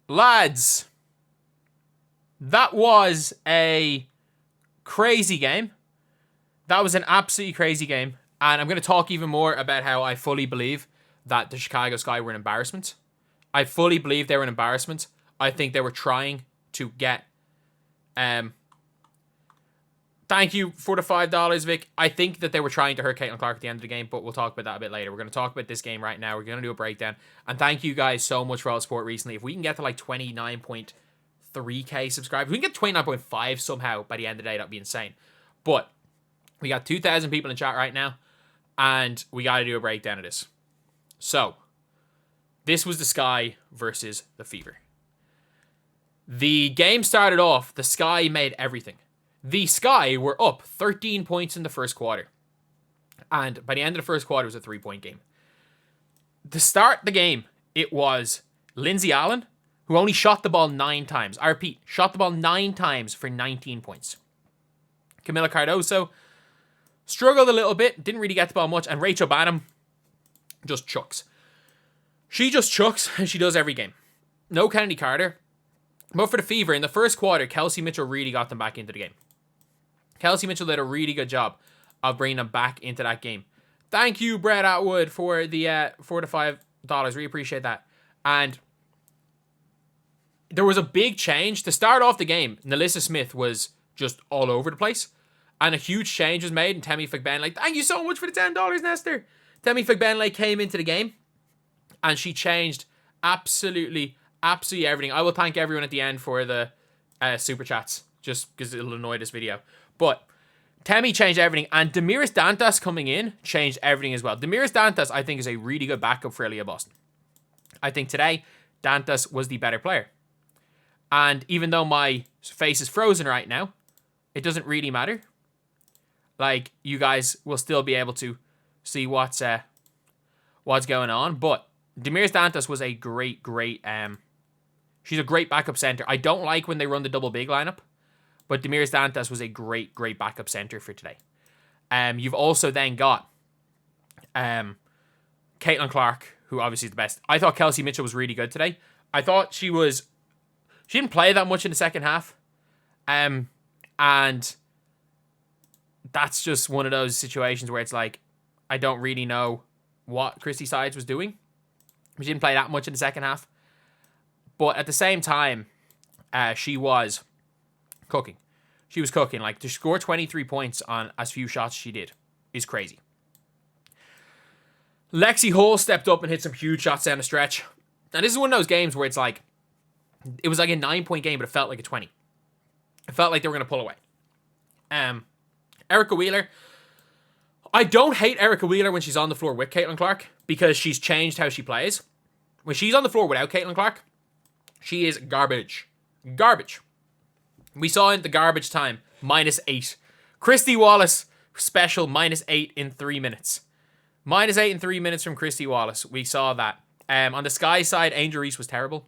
Lads, that was a crazy game. That was an absolutely crazy game. And I'm going to talk even more about how I fully believe that the Chicago Sky were an embarrassment. I fully believe they were an embarrassment. I think they were trying to get... Thank you for the $5, Vic. I think that they were trying to hurt Caitlin Clark at the end of the game, but we'll talk about that a bit later. We're going to talk about this game right now. We're going to do a breakdown. And thank you guys so much for all the support recently. If we can get to like 29.3k subscribers, we can get 29.5 somehow by the end of the day, that'd be insane. But we got 2,000 people in chat right now, and we got to do a breakdown of this. So, this was the Sky versus the Fever. The game started off, the Sky made everything. The Sky were up 13 points in the first quarter. And by the end of the first quarter, it was a 3-point game. To start the game, it was Lindsay Allen, who only shot the ball 9 times. I repeat, shot the ball 9 times for 19 points. Camila Cardoso struggled a little bit, didn't really get the ball much. And Rachel Banham just chucks. She just chucks, and she does every game. No Kennedy Carter. But for the Fever, in the first quarter, Kelsey Mitchell really got them back into the game. Kelsey Mitchell did a really good job of bringing them back into that game. Thank you, Brett Atwood, for the $5. Really appreciate that. And there was a big change. To start off the game, Nalissa Smith was just all over the place. And a huge change was made. And Temi Fagbenle, thank you so much for the $10, Nestor. Temi Fagbenle came into the game. And she changed absolutely everything. I will thank everyone at the end for the super chats. Just because it'll annoy this video. But Temi changed everything. And Damiris Dantas coming in changed everything as well. Damiris Dantas, I think, is a really good backup for Aaliyah Boston. I think today, Dantas was the better player. And even though my face is frozen right now, it doesn't really matter. Like, you guys will still be able to see what's going on. But Damiris Dantas was a great, she's a great backup center. I don't like when they run the double big lineup. But Damiris Dantas was a great backup center for today. You've also then got Caitlin Clark, who obviously is the best. I thought Kelsey Mitchell was really good today. I thought she didn't play that much in the second half. And that's just one of those situations where it's like, I don't really know what Christy Sides was doing. She didn't play that much in the second half. But at the same time, she was cooking. She was cooking. Like, to score 23 points on as few shots as she did is crazy. Lexi Hall stepped up and hit some huge shots down the stretch. And this is one of those games where it's like, it was like a 9-point game, but it felt like a 20. It felt like they were going to pull away. Erica Wheeler. I don't hate Erica Wheeler when she's on the floor with Caitlin Clark because she's changed how she plays. When she's on the floor without Caitlin Clark, she is garbage. Garbage. We saw in the garbage time, -8. Christy Wallace, special, -8 in 3 minutes. -8 in 3 minutes from Christy Wallace. We saw that. On the Sky side, Angel Reese was terrible.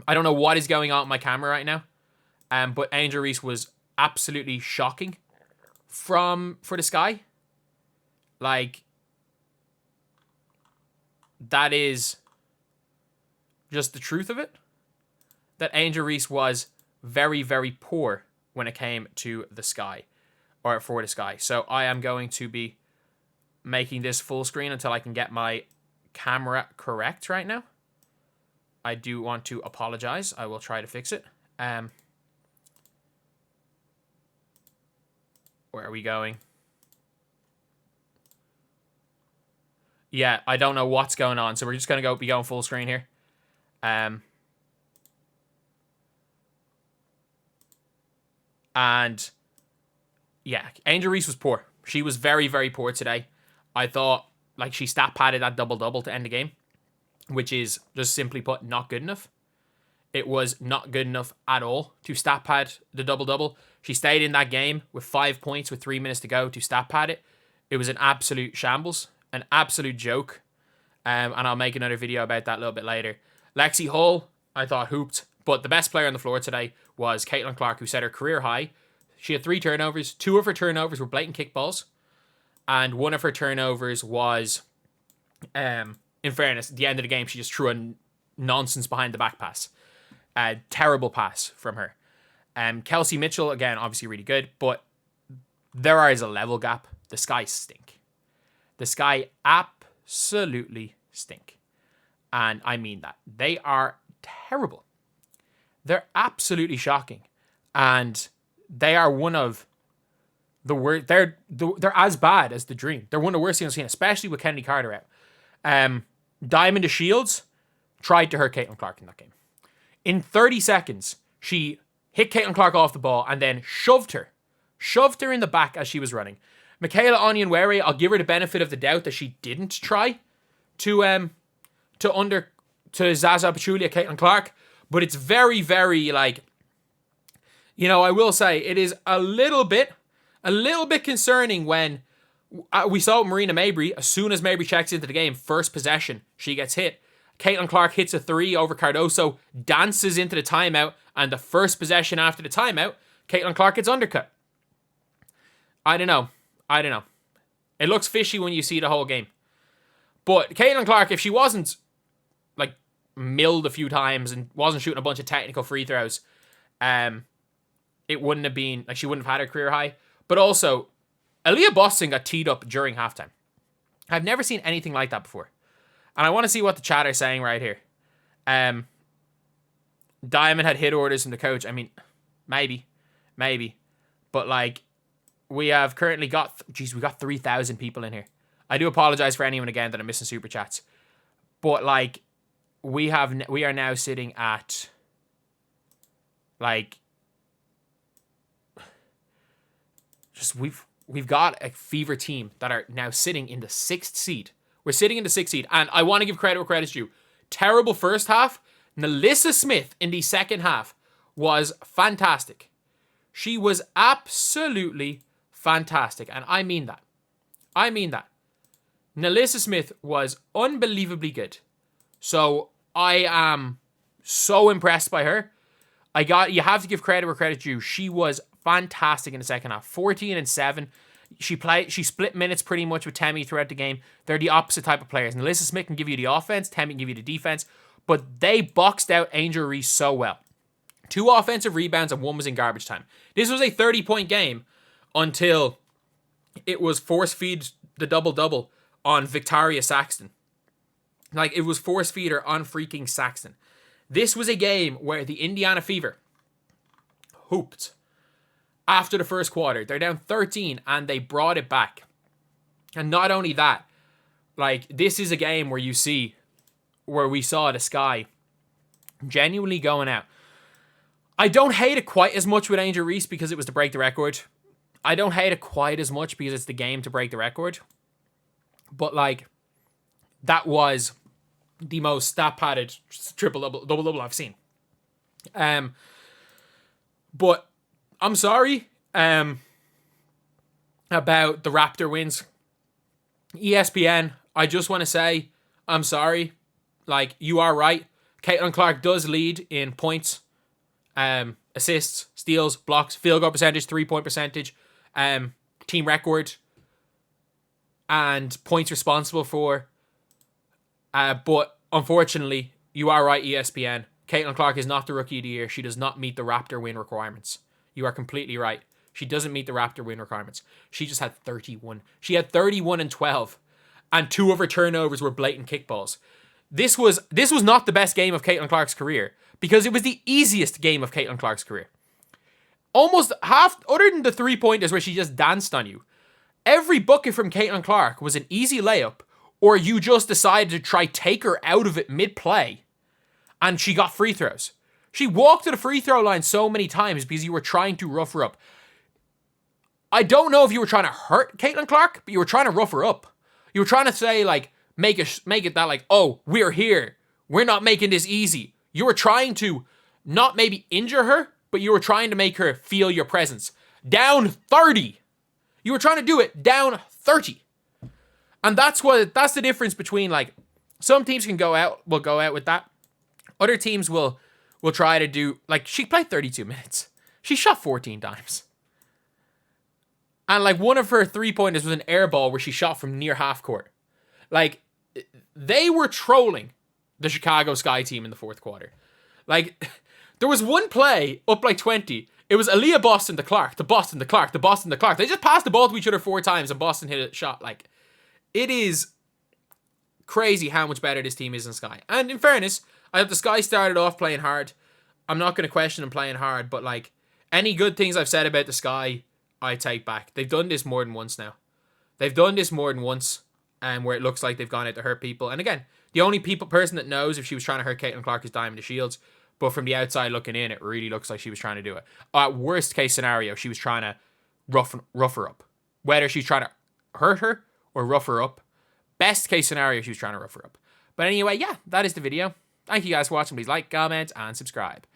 I don't know what is going on with my camera right now. But Angel Reese was absolutely shocking for the Sky. Like, that is just the truth of it. That Angel Reese was very poor when it came to the Sky. Or for the Sky. So I am going to be making this full screen until I can get my camera correct right now. I do want to apologize. I will try to fix it. Where are we going? Yeah, I don't know what's going on. So we're just going to be going full screen here. And yeah, Angel Reese was poor. She was very poor today. I thought, like, she stat padded that double-double to end the game, which is, just simply put, not good enough. It was not good enough at all to stat pad the double-double. She stayed in that game with 5 points with 3 minutes to go to stat pad it. It was an absolute shambles, an absolute joke. And I'll make another video about that a little bit later. Lexi Hall, I thought, hooped. But the best player on the floor today was Caitlin Clark, who set her career high. She had 3 turnovers. 2 of her turnovers were blatant kickballs. And one of her turnovers was, in fairness, at the end of the game, she just threw nonsense behind the back pass. Terrible pass from her. Kelsey Mitchell, again, obviously really good, but there is a level gap. The Sky stink. The Sky absolutely stink. And I mean that. They are terrible. They're absolutely shocking. And they are one of the worst. They're as bad as the Dream. They're one of the worst things I've seen, especially with Kennedy Carter out. Diamond Shields tried to hurt Caitlin Clark in that game. In 30 seconds, she hit Caitlin Clark off the ball and then shoved her in the back as she was running. Michaela Onyenwere, I'll give her the benefit of the doubt that she didn't try to Zaza Pachulia, Caitlin Clark, but it's very, very I will say it is a little bit concerning when we saw Marina Mabry. As soon as Mabry checks into the game, first possession, she gets hit. Caitlin Clark hits a 3 over Cardoso, dances into the timeout, and the first possession after the timeout, Caitlin Clark gets undercut. I don't know. It looks fishy when you see the whole game. But Caitlin Clark, if she wasn't milled a few times and wasn't shooting a bunch of technical free throws, it wouldn't have been she wouldn't have had her career high. But also, Aaliyah Boston got teed up during halftime. I've never seen anything like that before. And I want to see what the chat are saying right here. Diamond had hit orders from the coach. I mean, maybe. But we have currently got, we got 3,000 people in here. I do apologize for anyone again that I'm missing super chats. But we are now sitting at we've got a Fever team that are now sitting in the 6th seed. We're sitting in the 6th seed, and I want to give credit where credit's due. Terrible first half. Nalissa Smith in the second half was fantastic. She was absolutely fantastic, and I mean that. Nalissa Smith was unbelievably good. So I am so impressed by her. You have to give credit where credit's due. She was fantastic in the second half. 14 and 7. She split minutes pretty much with Temi throughout the game. They're the opposite type of players. Nalissa Smith can give you the offense, Temi can give you the defense, but they boxed out Angel Reese so well. 2 offensive rebounds and 1 was in garbage time. This was a 30-point game until it was force feed the double-double on Victoria Saxton. It was force feeder on freaking Saxton. This was a game where the Indiana Fever hooped. After the first quarter, they're down 13 and they brought it back. And not only that, this is a game where we saw the Sky genuinely going out. I don't hate it quite as much with Angel Reese because it was to break the record. I don't hate it quite as much because it's the game to break the record. But that was the most stat-padded double-double I've seen. But I'm sorry about the Raptor wins. ESPN, I just want to say I'm sorry. You are right. Caitlin Clark does lead in points, assists, steals, blocks, field goal percentage, 3-point percentage, team record, and points responsible for. But unfortunately, you are right, ESPN. Caitlin Clark is not the Rookie of the Year. She does not meet the Raptor win requirements. You are completely right. She doesn't meet the Raptor win requirements. She just had 31. She had 31 and 12. And 2 of her turnovers were blatant kickballs. This was not the best game of Caitlin Clark's career because it was the easiest game of Caitlin Clark's career. Almost half, other than the 3-pointers where she just danced on you, every bucket from Caitlin Clark was an easy layup or you just decided to try take her out of it mid-play and she got free throws. She walked to the free throw line so many times because you were trying to rough her up. I don't know if you were trying to hurt Caitlin Clark, but you were trying to rough her up. You were trying to say, make it that oh, we're here. We're not making this easy. You were trying to not maybe injure her, but you were trying to make her feel your presence. Down 30. You were trying to do it down 30. And that's the difference between some teams will go out with that. Other teams will try to do, she played 32 minutes. She shot 14 times. And one of her 3-pointers was an air ball where she shot from near half court. They were trolling the Chicago Sky team in the fourth quarter. Like, there was one play up like 20. It was Aaliyah Boston to Clark, to Boston to Clark, to Boston to Clark. They just passed the ball to each other 4 times and Boston hit a shot. Like, it is crazy how much better this team is than Sky. And in fairness, I thought the Sky started off playing hard. I'm not going to question them playing hard, but like, any good things I've said about the Sky, I take back. They've done this more than once now. They've done this more than once, where it looks like they've gone out to hurt people. And again, the only person that knows if she was trying to hurt Caitlin Clark is Diamond Shields. But from the outside looking in, it really looks like she was trying to do it. At worst case scenario, she was trying to rough her up. Whether she's trying to hurt her or rough her up. Best case scenario, she was trying to rough her up. But anyway, yeah, that is the video. Thank you guys for watching. Please like, comment, and subscribe.